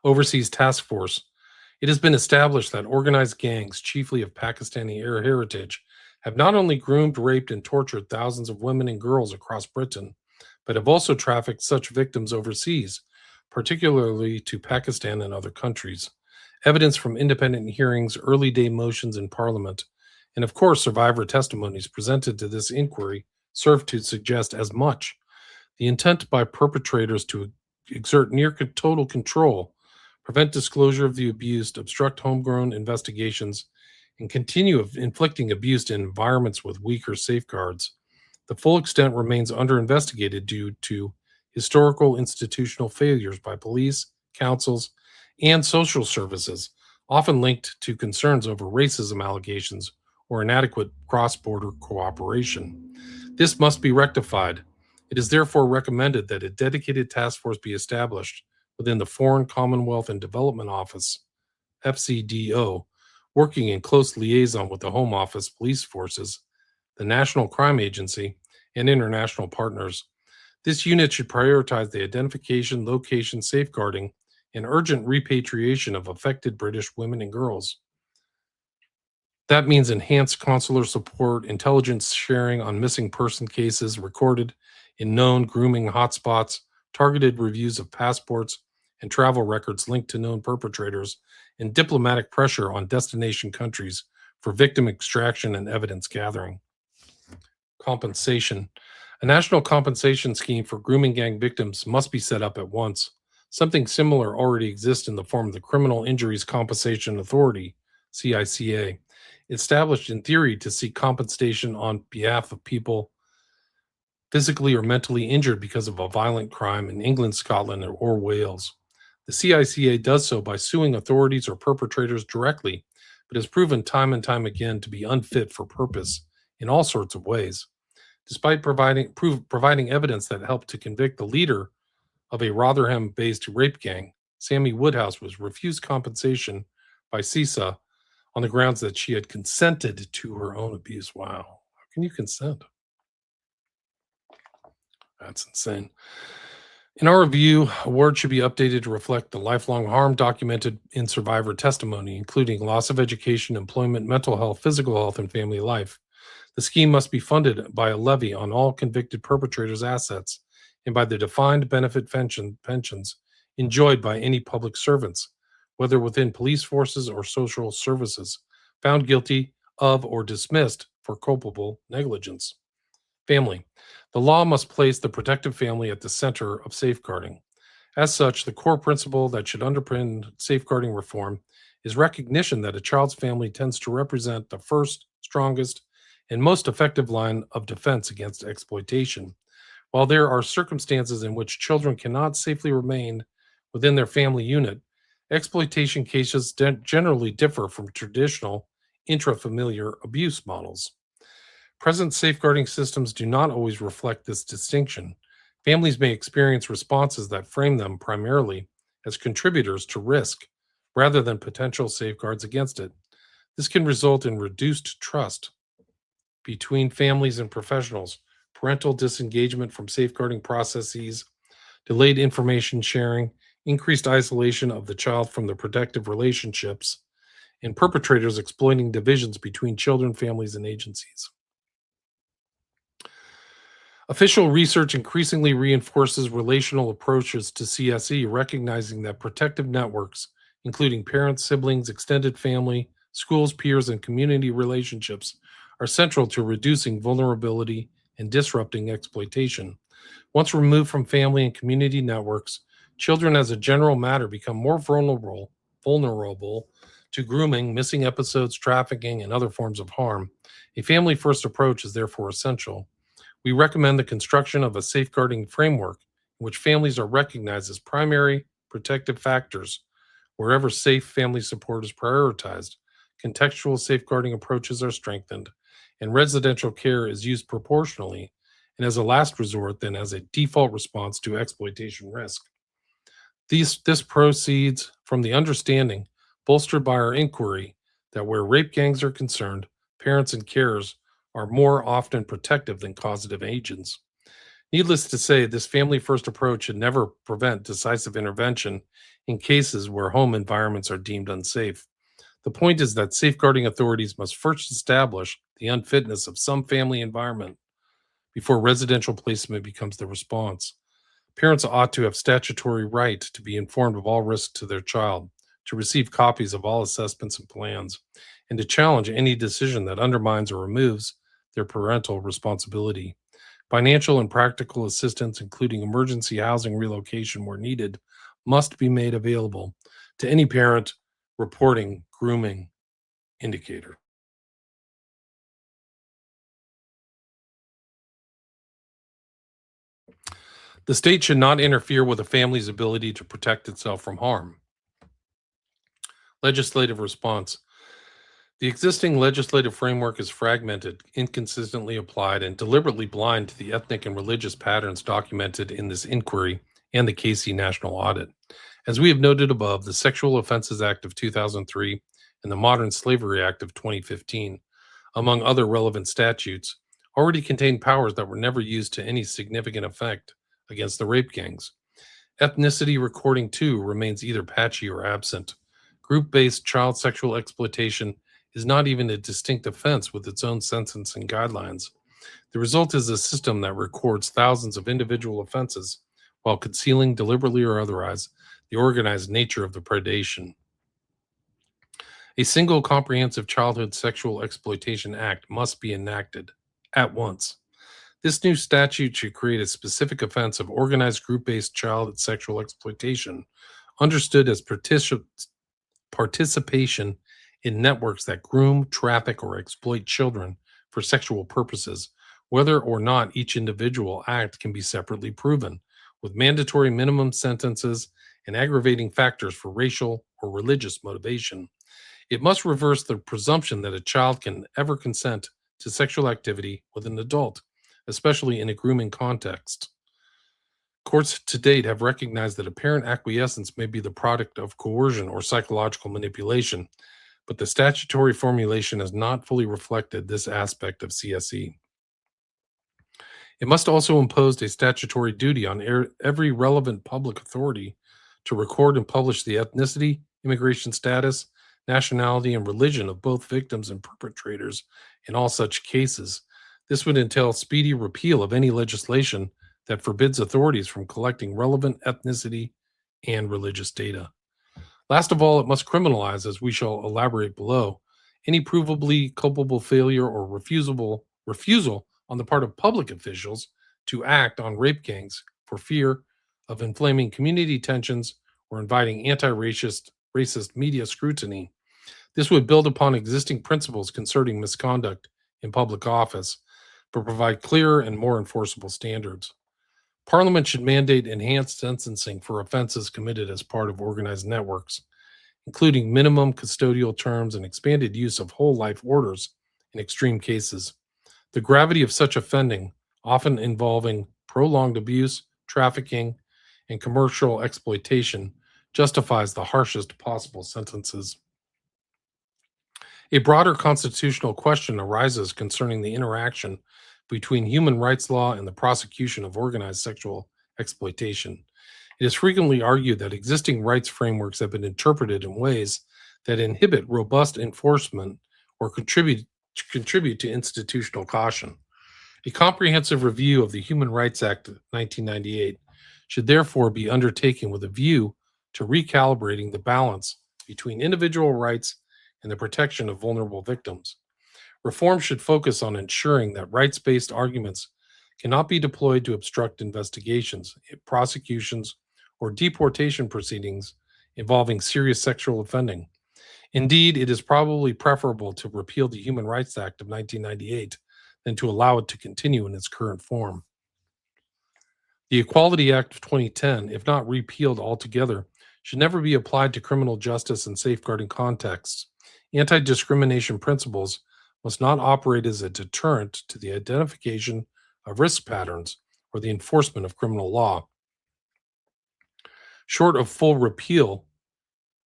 Overseas Task Force. It has been established that organized gangs, chiefly of Pakistani heritage, have not only groomed, raped, and tortured thousands of women and girls across Britain, but have also trafficked such victims overseas, particularly to Pakistan and other countries. Evidence from independent hearings, early day motions in Parliament, and of course survivor testimonies presented to this inquiry serve to suggest as much. The intent by perpetrators to exert near total control, prevent disclosure of the abused, obstruct homegrown investigations, and continue inflicting abuse in environments with weaker safeguards. The full extent remains under-investigated due to historical institutional failures by police, councils, and social services, often linked to concerns over racism allegations or inadequate cross-border cooperation. This must be rectified. It is therefore recommended that a dedicated task force be established within the Foreign, Commonwealth, and Development Office, FCDO, working in close liaison with the Home Office, police forces, the National Crime Agency, and international partners. This unit should prioritize the identification, location, safeguarding, and urgent repatriation of affected British women and girls. That means enhanced consular support, intelligence sharing on missing person cases recorded in known grooming hotspots, targeted reviews of passports and travel records linked to known perpetrators, and diplomatic pressure on destination countries for victim extraction and evidence gathering. Compensation. A national compensation scheme for grooming gang victims must be set up at once. Something similar already exists in the form of the Criminal Injuries Compensation Authority, CICA, established in theory to seek compensation on behalf of people physically or mentally injured because of a violent crime in England, Scotland, or Wales. The CICA does so by suing authorities or perpetrators directly, but has proven time and time again to be unfit for purpose in all sorts of ways. Despite providing evidence that helped to convict the leader of a Rotherham-based rape gang, Sammy Woodhouse was refused compensation by CISA on the grounds that she had consented to her own abuse. Wow. How can you consent? That's insane. In our review, awards should be updated to reflect the lifelong harm documented in survivor testimony, including loss of education, employment, mental health, physical health, and family life. The scheme must be funded by a levy on all convicted perpetrators' assets and by the defined benefit pensions enjoyed by any public servants, whether within police forces or social services, found guilty of or dismissed for culpable negligence. Family. The law must place the protective family at the center of safeguarding. As such, the core principle that should underpin safeguarding reform is recognition that a child's family tends to represent the first, strongest, and most effective line of defense against exploitation. While there are circumstances in which children cannot safely remain within their family unit, exploitation cases generally differ from traditional intrafamiliar abuse models. Present safeguarding systems do not always reflect this distinction. Families may experience responses that frame them primarily as contributors to risk rather than potential safeguards against it. This can result in reduced trust between families and professionals, parental disengagement from safeguarding processes, delayed information sharing, increased isolation of the child from the protective relationships, and perpetrators exploiting divisions between children, families, and agencies. Official research increasingly reinforces relational approaches to CSE, recognizing that protective networks, including parents, siblings, extended family, schools, peers, and community relationships, are central to reducing vulnerability and disrupting exploitation. Once removed from family and community networks, children as a general matter become more vulnerable to grooming, missing episodes, trafficking, and other forms of harm. A family first approach is therefore essential. We recommend the construction of a safeguarding framework in which families are recognized as primary protective factors wherever safe family support is prioritized. Contextual safeguarding approaches are strengthened, and residential care is used proportionally and as a last resort than as a default response to exploitation risk. This proceeds from the understanding, bolstered by our inquiry, that where rape gangs are concerned, parents and carers are more often protective than causative agents. Needless to say, this family first approach should never prevent decisive intervention in cases where home environments are deemed unsafe. The point is that safeguarding authorities must first establish the unfitness of some family environment before residential placement becomes the response. Parents ought to have statutory right to be informed of all risks to their child, to receive copies of all assessments and plans, and to challenge any decision that undermines or removes their parental responsibility. Financial and practical assistance, including emergency housing relocation where needed, must be made available to any parent reporting grooming indicator. The state should not interfere with a family's ability to protect itself from harm. Legislative response. The existing legislative framework is fragmented, inconsistently applied, and deliberately blind to the ethnic and religious patterns documented in this inquiry and the KC National Audit. As we have noted above, the Sexual Offenses Act of 2003 and the Modern Slavery Act of 2015, among other relevant statutes, already contain powers that were never used to any significant effect against the rape gangs. Ethnicity recording, too, remains either patchy or absent. Group-based child sexual exploitation is not even a distinct offense with its own sentencing guidelines. The result is a system that records thousands of individual offenses while concealing, deliberately or otherwise, the organized nature of the predation. A single comprehensive childhood sexual exploitation act must be enacted at once. This new statute should create a specific offense of organized group-based child sexual exploitation, understood as participation in networks that groom, traffic, or exploit children for sexual purposes, whether or not each individual act can be separately proven, with mandatory minimum sentences and aggravating factors for racial or religious motivation. It must reverse the presumption that a child can ever consent to sexual activity with an adult, especially in a grooming context. Courts to date have recognized that apparent acquiescence may be the product of coercion or psychological manipulation, but the statutory formulation has not fully reflected this aspect of CSE. It must also impose a statutory duty on every relevant public authority to record and publish the ethnicity, immigration status, nationality, and religion of both victims and perpetrators in all such cases. This would entail speedy repeal of any legislation that forbids authorities from collecting relevant ethnicity and religious data. Last of all, it must criminalize, as we shall elaborate below, any provably culpable failure or refusal on the part of public officials to act on rape gangs for fear of inflaming community tensions or inviting racist media scrutiny. This would build upon existing principles concerning misconduct in public office, but provide clearer and more enforceable standards. Parliament should mandate enhanced sentencing for offenses committed as part of organized networks, including minimum custodial terms and expanded use of whole life orders in extreme cases. The gravity of such offending, often involving prolonged abuse, trafficking, and commercial exploitation, justifies the harshest possible sentences. A broader constitutional question arises concerning the interaction between human rights law and the prosecution of organized sexual exploitation. It is frequently argued that existing rights frameworks have been interpreted in ways that inhibit robust enforcement or contribute to institutional caution. A comprehensive review of the Human Rights Act of 1998 should therefore be undertaken with a view to recalibrating the balance between individual rights and the protection of vulnerable victims. Reform should focus on ensuring that rights-based arguments cannot be deployed to obstruct investigations, prosecutions, or deportation proceedings involving serious sexual offending. Indeed, it is probably preferable to repeal the Human Rights Act of 1998 than to allow it to continue in its current form. The Equality Act of 2010, if not repealed altogether, should never be applied to criminal justice and safeguarding contexts. Anti-discrimination principles must not operate as a deterrent to the identification of risk patterns or the enforcement of criminal law. Short of full repeal,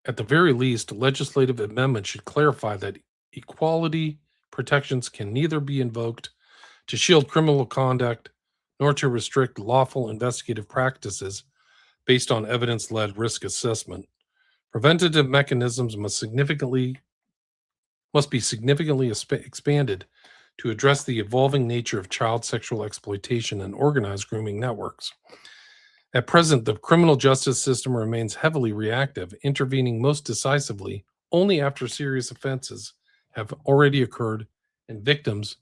at the very least, legislative amendment should clarify that equality protections can neither be invoked to shield criminal conduct nor to restrict lawful investigative practices based on evidence-led risk assessment. Preventative mechanisms must be significantly expanded to address the evolving nature of child sexual exploitation and organized grooming networks. At present, the criminal justice system remains heavily reactive, intervening most decisively only after serious offenses have already occurred and victims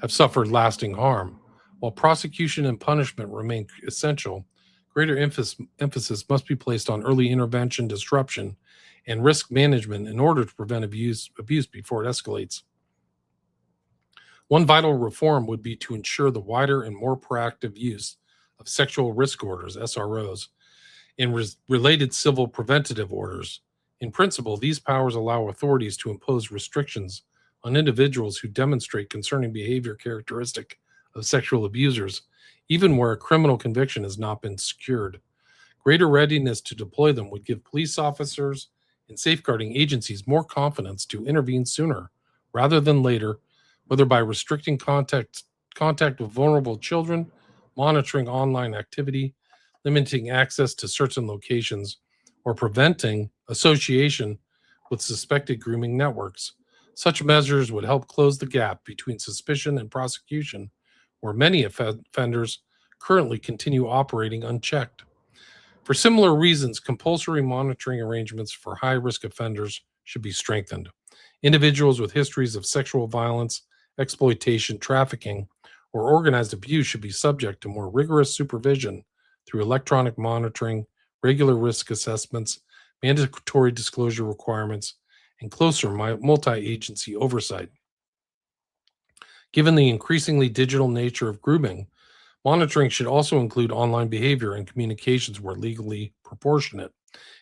have suffered lasting harm. While prosecution and punishment remain essential, greater emphasis must be placed on early intervention, disruption, and risk management in order to prevent abuse before it escalates. One vital reform would be to ensure the wider and more proactive use of sexual risk orders, SROs, and related civil preventative orders. In principle, these powers allow authorities to impose restrictions on individuals who demonstrate concerning behavior characteristic of sexual abusers, even where a criminal conviction has not been secured. Greater readiness to deploy them would give police officers and safeguarding agencies more confidence to intervene sooner rather than later, whether by restricting contact with vulnerable children, monitoring online activity, limiting access to certain locations, or preventing association with suspected grooming networks. Such measures would help close the gap between suspicion and prosecution, where many offenders currently continue operating unchecked. For similar reasons, compulsory monitoring arrangements for high-risk offenders should be strengthened. Individuals with histories of sexual violence, exploitation, trafficking, or organized abuse should be subject to more rigorous supervision through electronic monitoring, regular risk assessments, mandatory disclosure requirements, and closer multi-agency oversight. Given the increasingly digital nature of grooming, monitoring should also include online behavior and communications where legally proportionate.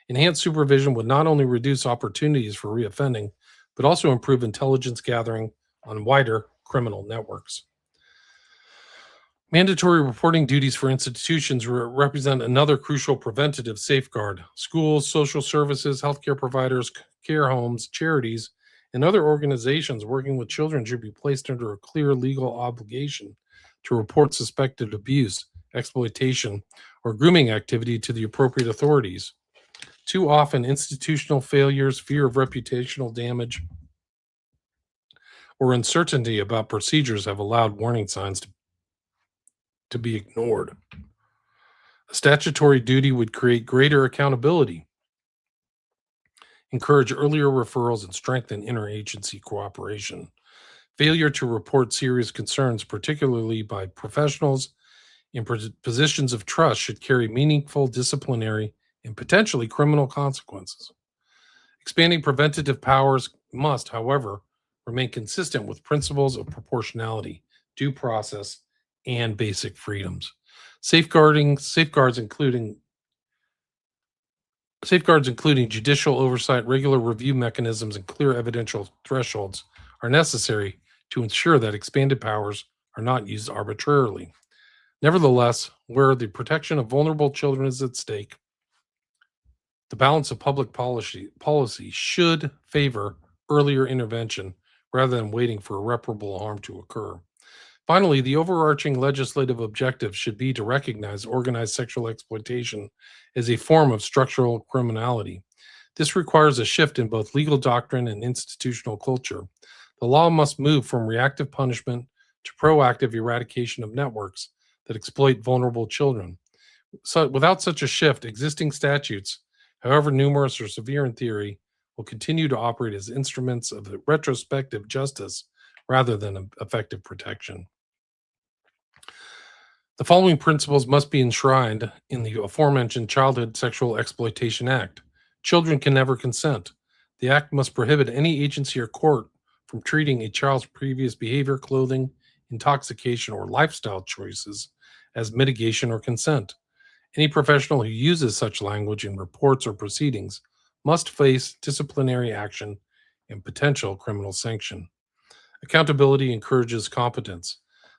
Enhanced supervision would not only reduce opportunities for reoffending, but also improve intelligence gathering on wider criminal networks. Mandatory reporting duties for institutions represent another crucial preventative safeguard. Schools, social services, healthcare providers, care homes, charities, and other organizations working with children should be placed under a clear legal obligation to report suspected abuse, exploitation, or grooming activity to the appropriate authorities. Too often, institutional failures, fear of reputational damage, or uncertainty about procedures have allowed warning signs to be ignored. A statutory duty would create greater accountability, encourage earlier referrals, and strengthen interagency cooperation. Failure to report serious concerns, particularly by professionals in positions of trust, should carry meaningful disciplinary and potentially criminal consequences. Expanding preventative powers must, however, remain consistent with principles of proportionality, due process, and basic freedoms. Safeguards including judicial oversight, regular review mechanisms, and clear evidential thresholds are necessary to ensure that expanded powers are not used arbitrarily. Nevertheless, where the protection of vulnerable children is at stake, the balance of public policy should favor earlier intervention rather than waiting for irreparable harm to occur. Finally, the overarching legislative objective should be to recognize organized sexual exploitation as a form of structural criminality. This requires a shift in both legal doctrine and institutional culture. The law must move from reactive punishment to proactive eradication of networks that exploit vulnerable children. So, without such a shift, existing statutes, however numerous or severe in theory, will continue to operate as instruments of retrospective justice rather than effective protection. The following principles must be enshrined in the aforementioned Childhood Sexual Exploitation Act. Children can never consent. The act must prohibit any agency or court from treating a child's previous behavior, clothing, intoxication, or lifestyle choices as mitigation or consent. Any professional who uses such language in reports or proceedings must face disciplinary action and potential criminal sanction. Accountability encourages competence.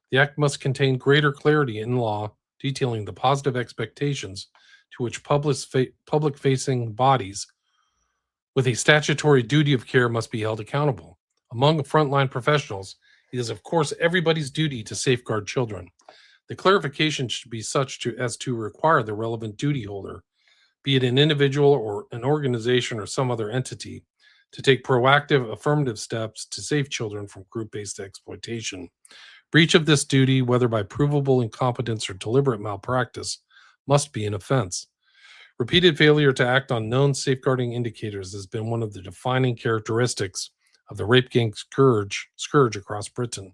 The act must contain greater clarity in law, detailing the positive expectations to which public facing bodies with a statutory duty of care must be held accountable. Among frontline professionals, it is, of course, everybody's duty to safeguard children. The clarification should be such as to require the relevant duty holder, be it an individual or an organization or some other entity, to take proactive, affirmative steps to save children from group based exploitation. Breach of this duty, whether by provable incompetence or deliberate malpractice, must be an offense. Repeated failure to act on known safeguarding indicators has been one of the defining characteristics of the rape gang scourge across Britain.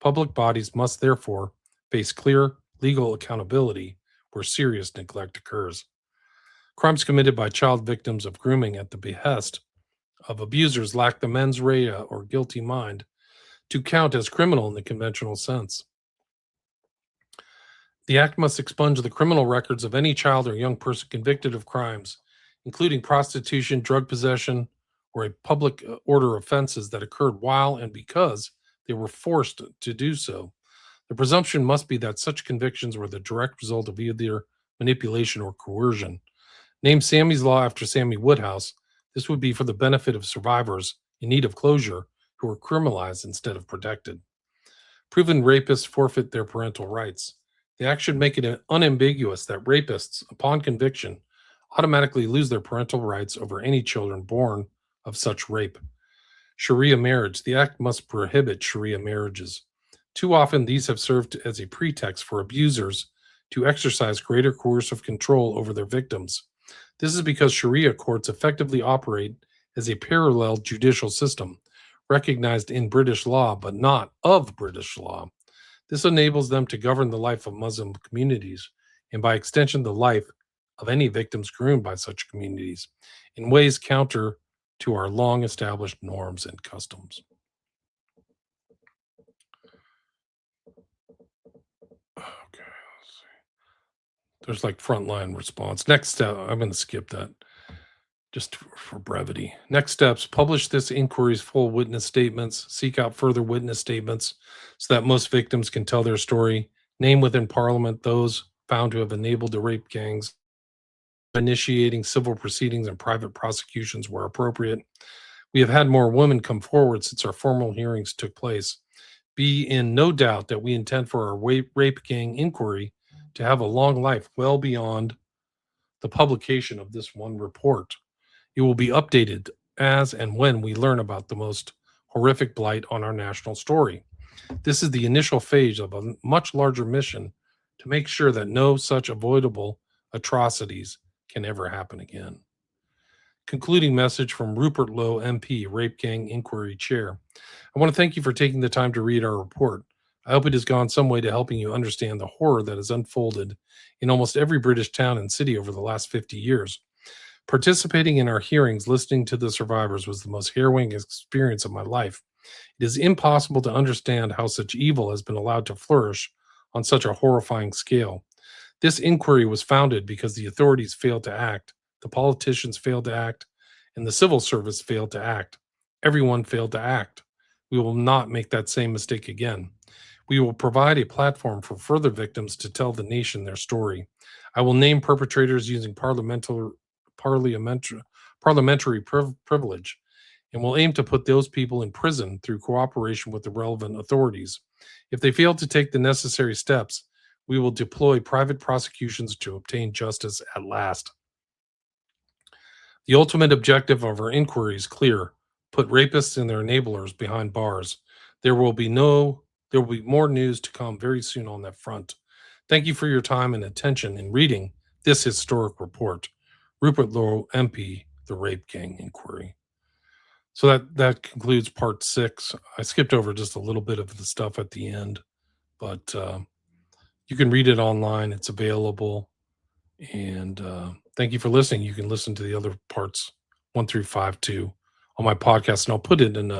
Public bodies must therefore face clear legal accountability where serious neglect occurs. Crimes committed by child victims of grooming at the behest of abusers lack the mens rea or guilty mind to count as criminal in the conventional sense. The act must expunge the criminal records of any child or young person convicted of crimes, including prostitution, drug possession, or a public order offenses that occurred while and because they were forced to do so. The presumption must be that such convictions were the direct result of either manipulation or coercion. Named Sammy's Law after Sammy Woodhouse, this would be for the benefit of survivors in need of closure who were criminalized instead of protected. Proven rapists forfeit their parental rights. The act should make it unambiguous that rapists, upon conviction, automatically lose their parental rights over any children born of such rape. Sharia marriage. The act must prohibit Sharia marriages. Too often, these have served as a pretext for abusers to exercise greater coercive control over their victims. This is because Sharia courts effectively operate as a parallel judicial system, recognized in British law but not of British law. This enables them to govern the life of Muslim communities, and by extension, the life of any victims groomed by such communities, in ways counter to our long established norms and customs. Okay, let's see. There's like frontline response. Next step, I'm going to skip that just for brevity. Next steps: publish this inquiry's full witness statements, seek out further witness statements so that most victims can tell their story Name within Parliament those found to have enabled the rape gangs, initiating civil proceedings and private prosecutions where appropriate. We have had more women come forward since our formal hearings took place. Be in no doubt that we intend for our rape gang inquiry to have a long life well beyond the publication of this one report. It will be updated as and when we learn about the most horrific blight on our national story. This is the initial phase of a much larger mission to make sure that no such avoidable atrocities can ever happen again. Concluding message from Rupert Lowe, MP, Rape Gang Inquiry Chair. I want to thank you for taking the time to read our report. I hope it has gone some way to helping you understand the horror that has unfolded in almost every British town and city over the last 50 years. Participating in our hearings, listening to the survivors was the most harrowing experience of my life. It is impossible to understand how such evil has been allowed to flourish on such a horrifying scale. This inquiry was founded because the authorities failed to act, the politicians failed to act, and the civil service failed to act. Everyone failed to act. We will not make that same mistake again. We will provide a platform for further victims to tell the nation their story. I will name perpetrators using parliamentary privilege, and will aim to put those people in prison through cooperation with the relevant authorities. If they fail to take the necessary steps, we will deploy private prosecutions to obtain justice at last. The ultimate objective of our inquiry is clear: put rapists and their enablers behind bars. There will be more news to come very soon on that front. Thank you for your time and attention in reading this historic report. Rupert Lowe, MP, The Rape Gang Inquiry. So that concludes part 6. I skipped over just a little bit of the stuff at the end, but you can read it online. It's available. And thank you for listening. You can listen to the other parts 1 through 5 too on my podcast, and I'll put it in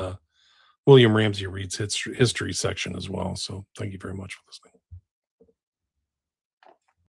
William Ramsey Reads History section as well. So thank you very much for listening.